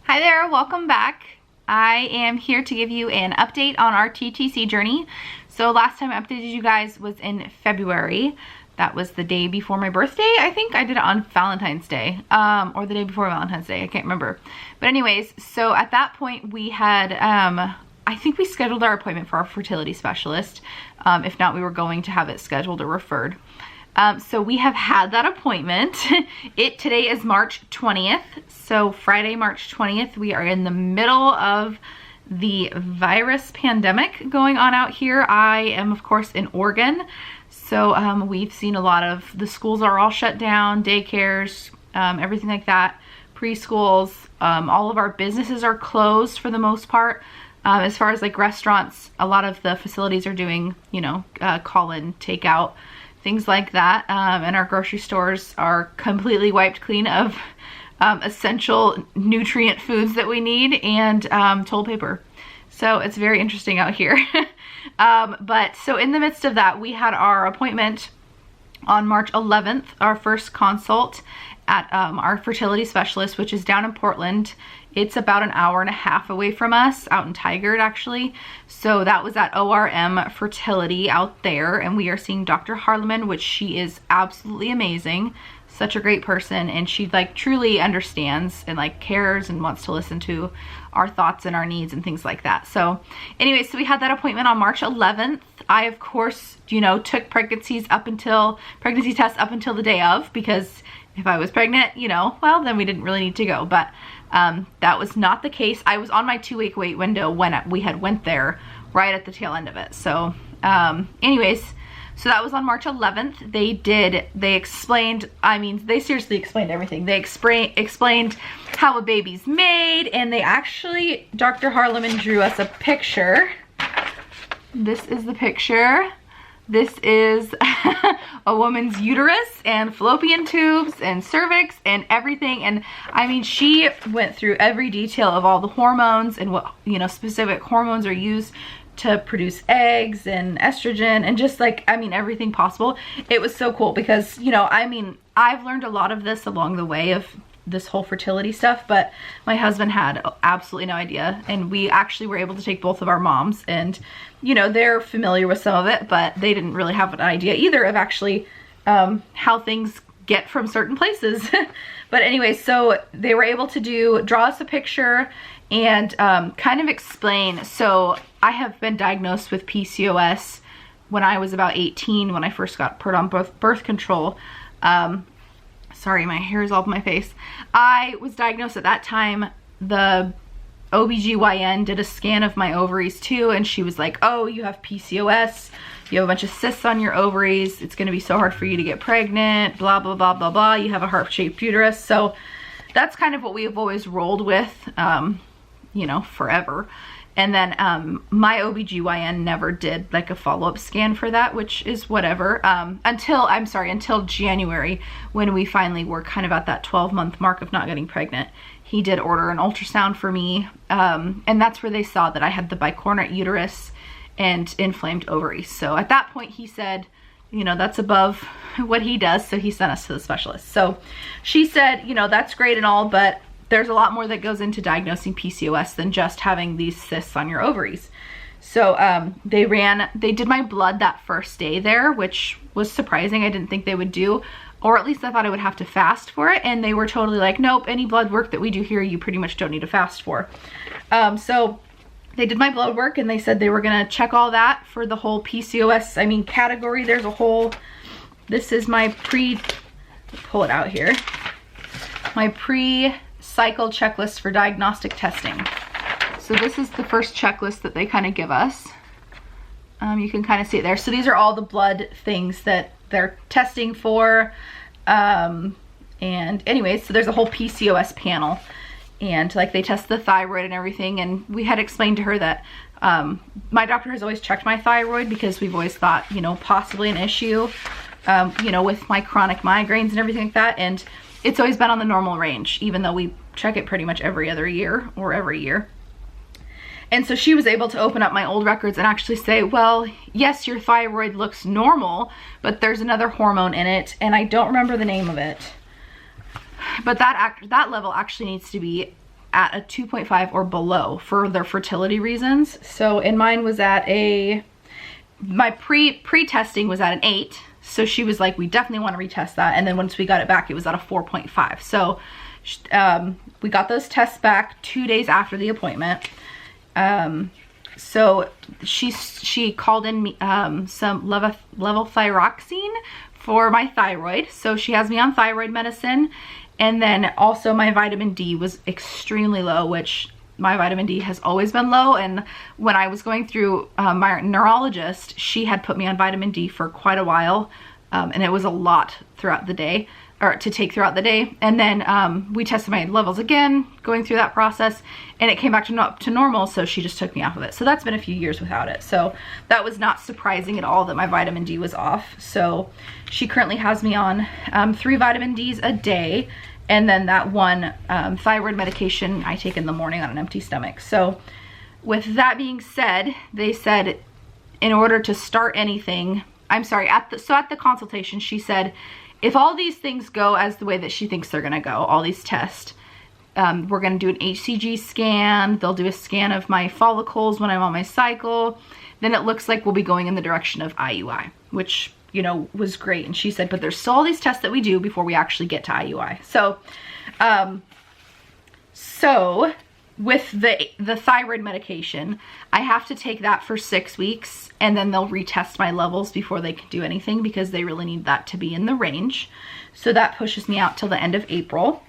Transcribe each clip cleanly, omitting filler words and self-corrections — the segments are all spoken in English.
Hi there, welcome back. I am here to give you an update on our TTC journey. So last time I updated you guys was in February. That was the day before my birthday. I think I did it on Valentine's Day, or the day before Valentine's Day, I can't remember. But anyways, so at that point we had, I think we scheduled our appointment for our fertility specialist. If not, we were going to have it scheduled or referred. So we have had that appointment. Today is March 20th. So Friday, March 20th, we are in the middle of the virus pandemic going on out here. I am, of course, in Oregon. So we've seen a lot of, the schools are all shut down, daycares, everything like that, preschools. All of our businesses are closed for the most part. As far as like restaurants, a lot of the facilities are doing, call-in, takeout, things like that, and our grocery stores are completely wiped clean of essential nutrient foods that we need and toilet paper. So it's very interesting out here. But so in the midst of that, we had our appointment on March 11th, our first consult at our fertility specialist, which is down in Portland. It's about an hour and a half away from us, out in Tigard actually. So that was at ORM Fertility out there, and we are seeing Dr. Harleman, which she is absolutely amazing. Such a great person, and she like truly understands and like cares and wants to listen to our thoughts and our needs and things like that. So anyway, so we had that appointment on March 11th. I, of course, took pregnancy tests up until the day of, because if I was pregnant, well, then we didn't really need to go. But that was not the case. I was on my 2-week wait window when we had went there, right at the tail end of it. So anyways, so that was on March 11th. They explained, they seriously explained everything. They explained how a baby's made, and they actually, Dr. Harleman drew us a picture. This is the picture. This is a woman's uterus and fallopian tubes and cervix and everything. And she went through every detail of all the hormones and what, specific hormones are used to produce eggs and estrogen and just like, everything possible. It was so cool because, I've learned a lot of this along the way of this whole fertility stuff, but my husband had absolutely no idea, and we actually were able to take both of our moms, and they're familiar with some of it, but they didn't really have an idea either of actually how things get from certain places. But anyway, so they were able to draw us a picture and kind of explain. So I have been diagnosed with PCOS when I was about 18, when I first got put on birth control. Sorry, my hair is all up my face. I was diagnosed at that time. The OBGYN did a scan of my ovaries too, and she was like, oh, you have PCOS. You have a bunch of cysts on your ovaries. It's going to be so hard for you to get pregnant, blah, blah, blah, blah, blah. You have a heart-shaped uterus. So that's kind of what we have always rolled with, forever. And then my OBGYN never did like a follow-up scan for that, which is whatever, until January, when we finally were kind of at that 12-month mark of not getting pregnant. He did order an ultrasound for me, and that's where they saw that I had the bicornuate uterus and inflamed ovaries. So at that point he said, that's above what he does, so he sent us to the specialist. So she said, that's great and all, but there's a lot more that goes into diagnosing PCOS than just having these cysts on your ovaries. So they did my blood that first day there, which was surprising. I didn't think they would do, or at least I thought I would have to fast for it. And they were totally like, nope, any blood work that we do here, you pretty much don't need to fast for. So they did my blood work, and they said they were gonna check all that for the whole PCOS, category. There's a whole, this is my pull it out here. My pre-cycle checklist for diagnostic testing. So this is the first checklist that they kind of give us. You can kind of see it there. So these are all the blood things that they're testing for. And anyways, so there's a whole PCOS panel, and like they test the thyroid and everything. And we had explained to her that my doctor has always checked my thyroid, because we've always thought, possibly an issue, with my chronic migraines and everything like that. And it's always been on the normal range, even though we check it pretty much every other year or every year. And so she was able to open up my old records and actually say, well, yes, your thyroid looks normal, but there's another hormone in it, and I don't remember the name of it. But that level actually needs to be at a 2.5 or below for their fertility reasons. So, and mine was at my pre-testing was at an 8. So she was like, we definitely want to retest that. And then once we got it back, it was at a 4.5. So we got those tests back 2 days after the appointment. So she called in some levothyroxine for my thyroid. So she has me on thyroid medicine. And then also my vitamin D was extremely low, which my vitamin D has always been low. And when I was going through my neurologist, she had put me on vitamin D for quite a while. And it was a lot throughout the day, or to take throughout the day. And then we tested my levels again, going through that process, and it came back to normal. So she just took me off of it. So that's been a few years without it. So that was not surprising at all that my vitamin D was off. So she currently has me on 3 vitamin Ds a day. And then that one thyroid medication I take in the morning on an empty stomach. So with that being said, they said in order to start anything, I'm sorry, at the consultation, she said, if all these things go as the way that she thinks they're gonna go, all these tests, we're gonna do an HCG scan, they'll do a scan of my follicles when I'm on my cycle, then it looks like we'll be going in the direction of IUI, which, you know, was great. And she said, but there's still all these tests that we do before we actually get to IUI. So, so with the thyroid medication, I have to take that for 6 weeks, and then they'll retest my levels before they can do anything, because they really need that to be in the range. So that pushes me out till the end of April.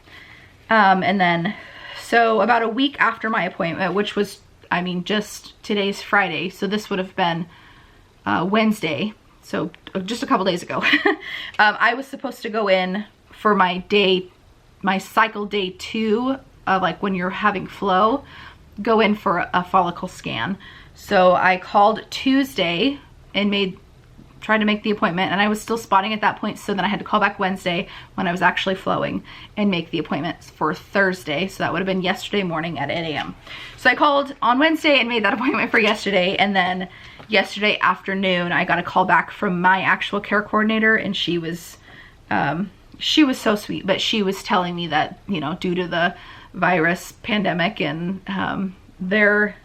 And then, so about a week after my appointment, which was, I mean, just today's Friday, so this would have been Wednesday, so just a couple days ago, I was supposed to go in for my cycle day 2 of, like, when you're having flow, go in for a follicle scan. So I called Tuesday and tried to make the appointment, and I was still spotting at that point. So then I had to call back Wednesday when I was actually flowing and make the appointment for Thursday. So that would have been yesterday morning at 8 a.m. So I called on Wednesday and made that appointment for yesterday. And then yesterday afternoon, I got a call back from my actual care coordinator, and she was so sweet, but she was telling me that, you know, due to the virus pandemic and their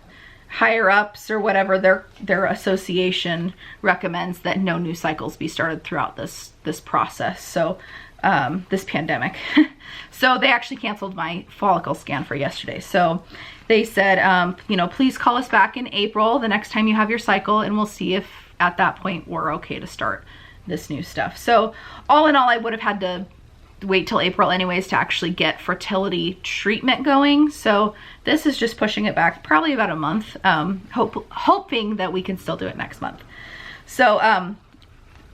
higher ups or whatever, their association recommends that no new cycles be started throughout this process. So this pandemic. So they actually canceled my follicle scan for yesterday. So they said, you know, please call us back in April, the next time you have your cycle, and we'll see if at that point we're okay to start this new stuff. So all in all, I would have had to wait till April anyways to actually get fertility treatment going. So this is just pushing it back probably about a month, hoping that we can still do it next month. So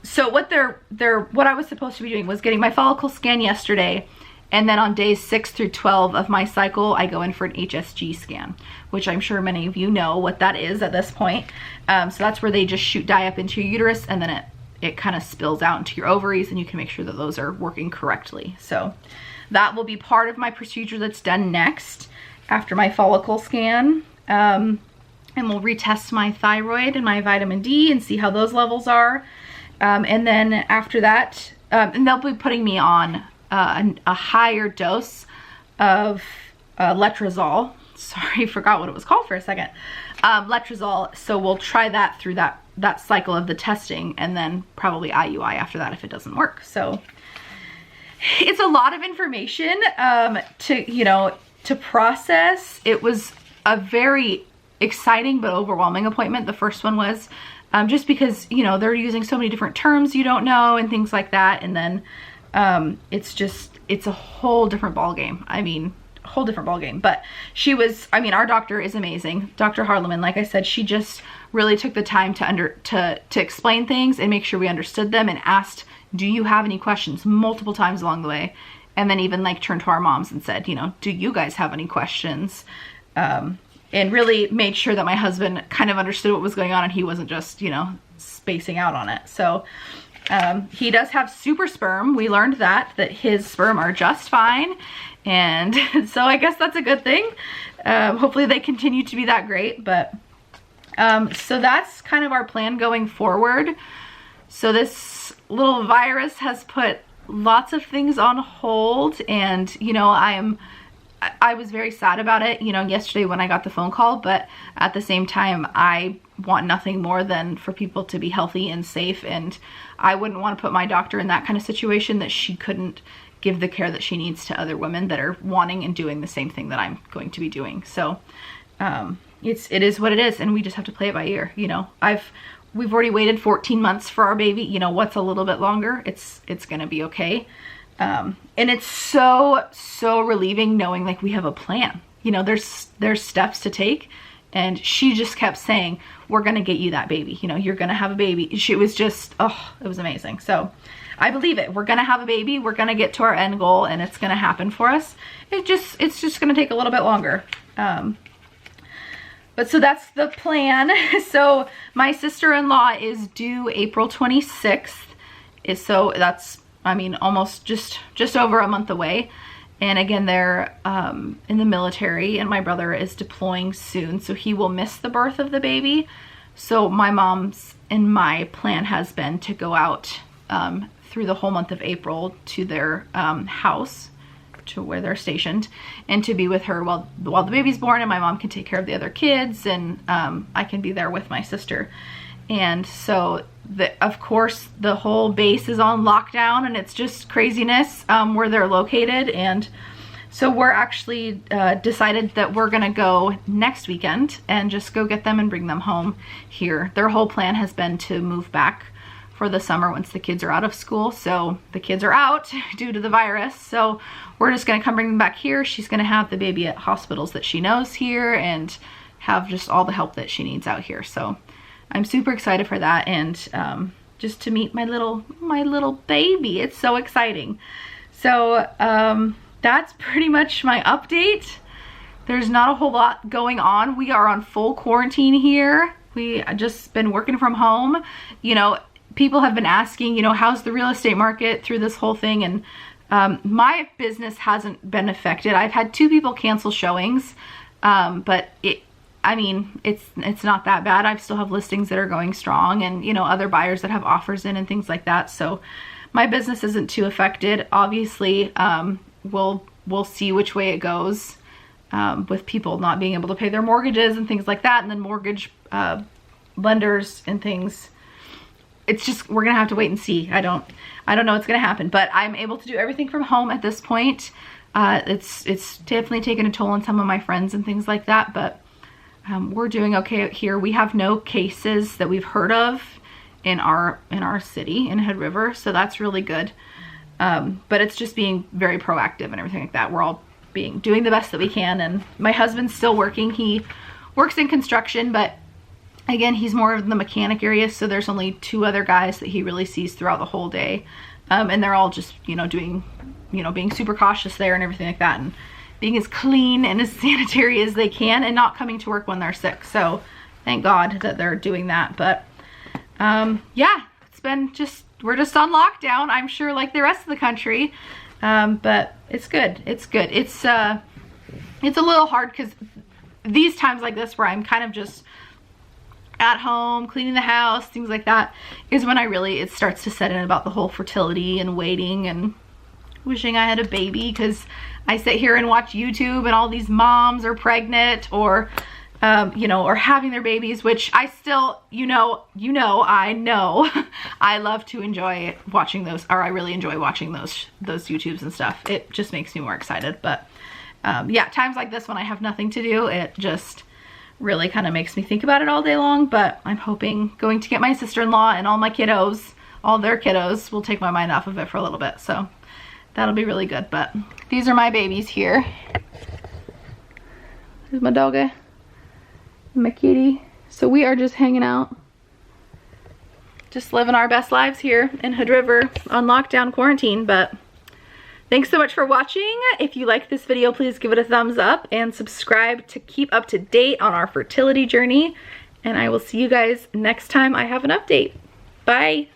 so what I was supposed to be doing was getting my follicle scan yesterday, and then on days 6 through 12 of my cycle, I go in for an HSG scan, which I'm sure many of you know what that is at this point. So that's where they just shoot dye up into your uterus, and then it kind of spills out into your ovaries, and you can make sure that those are working correctly. So that will be part of my procedure that's done next after my follicle scan. And we'll retest my thyroid and my vitamin D and see how those levels are. And then after that, and they'll be putting me on a higher dose of letrozole. Sorry, I forgot what it was called for a second. Letrozole. So we'll try that through that cycle of the testing, and then probably IUI after that if it doesn't work. So it's a lot of information to process. It was a very exciting but overwhelming appointment. The first one was just because, you know, they're using so many different terms you don't know and things like that. And then it's a whole different ball game. I mean, a whole different ball game. But she was, I mean, our doctor is amazing. Dr. Harleman, like I said, she just really took the time to explain things and make sure we understood them, and asked, do you have any questions, multiple times along the way. And then even like turned to our moms and said, you know, do you guys have any questions? And really made sure that my husband kind of understood what was going on, and he wasn't just, you know, spacing out on it. So he does have super sperm. We learned that his sperm are just fine. And so I guess that's a good thing. Hopefully they continue to be that great. But so that's kind of our plan going forward. So this little virus has put lots of things on hold, and, you know, I'm I was very sad about it, you know, yesterday when I got the phone call, but at the same time, I want nothing more than for people to be healthy and safe, and I wouldn't want to put my doctor in that kind of situation that she couldn't give the care that she needs to other women that are wanting and doing the same thing that I'm going to be doing. So it is what it is, and we just have to play it by ear. You know, we've already waited 14 months for our baby. You know, what's a little bit longer? It's gonna be okay. And it's so relieving knowing like we have a plan. You know, there's steps to take, and she just kept saying, we're gonna get you that baby, you know, you're gonna have a baby. She was just, oh, it was amazing. So I believe it. We're gonna have a baby, we're gonna get to our end goal, and it's gonna happen for us. It's just gonna take a little bit longer. But so that's the plan. So my sister-in-law is due April 26th. So that's, I mean, almost just over a month away. And again, they're in the military, and my brother is deploying soon, so he will miss the birth of the baby. So my mom's and my plan has been to go out through the whole month of April to their house, to where they're stationed, and to be with her while the baby's born, and my mom can take care of the other kids, and I can be there with my sister. And so of course the whole base is on lockdown, and it's just craziness where they're located. And so we're actually decided that we're gonna go next weekend and just go get them and bring them home here. Their whole plan has been to move back for the summer once the kids are out of school. So the kids are out due to the virus, so we're just gonna come bring them back here. She's gonna have the baby at hospitals that she knows here and have just all the help that she needs out here. So I'm super excited for that, and just to meet my little baby. It's so exciting. So that's pretty much my update. There's not a whole lot going on. We are on full quarantine here. We just been working from home. You know, people have been asking, you know, how's the real estate market through this whole thing? And my business hasn't been affected. I've had 2 people cancel showings, but I mean, it's not that bad. I still have listings that are going strong, and, you know, other buyers that have offers in and things like that. So my business isn't too affected. Obviously, we'll see which way it goes with people not being able to pay their mortgages and things like that, and then mortgage lenders and things. It's just, we're gonna have to wait and see. I don't know what's gonna happen, but I'm able to do everything from home at this point. It's definitely taken a toll on some of my friends and things like that, but we're doing okay out here. We have no cases that we've heard of in our city in Hood River, so that's really good. But it's just being very proactive and everything like that. We're all doing the best that we can, and my husband's still working. He works in construction, but again, he's more of the mechanic area, so there's only 2 other guys that he really sees throughout the whole day, and they're all just, you know, doing, you know, being super cautious there and everything like that, and being as clean and as sanitary as they can, and not coming to work when they're sick. So thank God that they're doing that. But yeah, it's been we're just on lockdown, I'm sure, like the rest of the country, but it's good. It's good. It's a little hard because these times like this where I'm kind of just at home cleaning the house, things like that, is when it starts to set in about the whole fertility and waiting and wishing I had a baby, because I sit here and watch YouTube and all these moms are pregnant or you know, or having their babies, which I still, I know I love to enjoy watching those, or I really enjoy watching those YouTubes and stuff. It just makes me more excited. But yeah, times like this when I have nothing to do, it just really kind of makes me think about it all day long. But I'm hoping going to get my sister-in-law and all my kiddos, all their kiddos, will take my mind off of it for a little bit. So that'll be really good. But these are my babies here. Here's my doggy, my kitty. So we are just hanging out, just living our best lives here in Hood River on lockdown quarantine. But thanks so much for watching. If you like this video, please give it a thumbs up and subscribe to keep up to date on our fertility journey. And I will see you guys next time I have an update. Bye.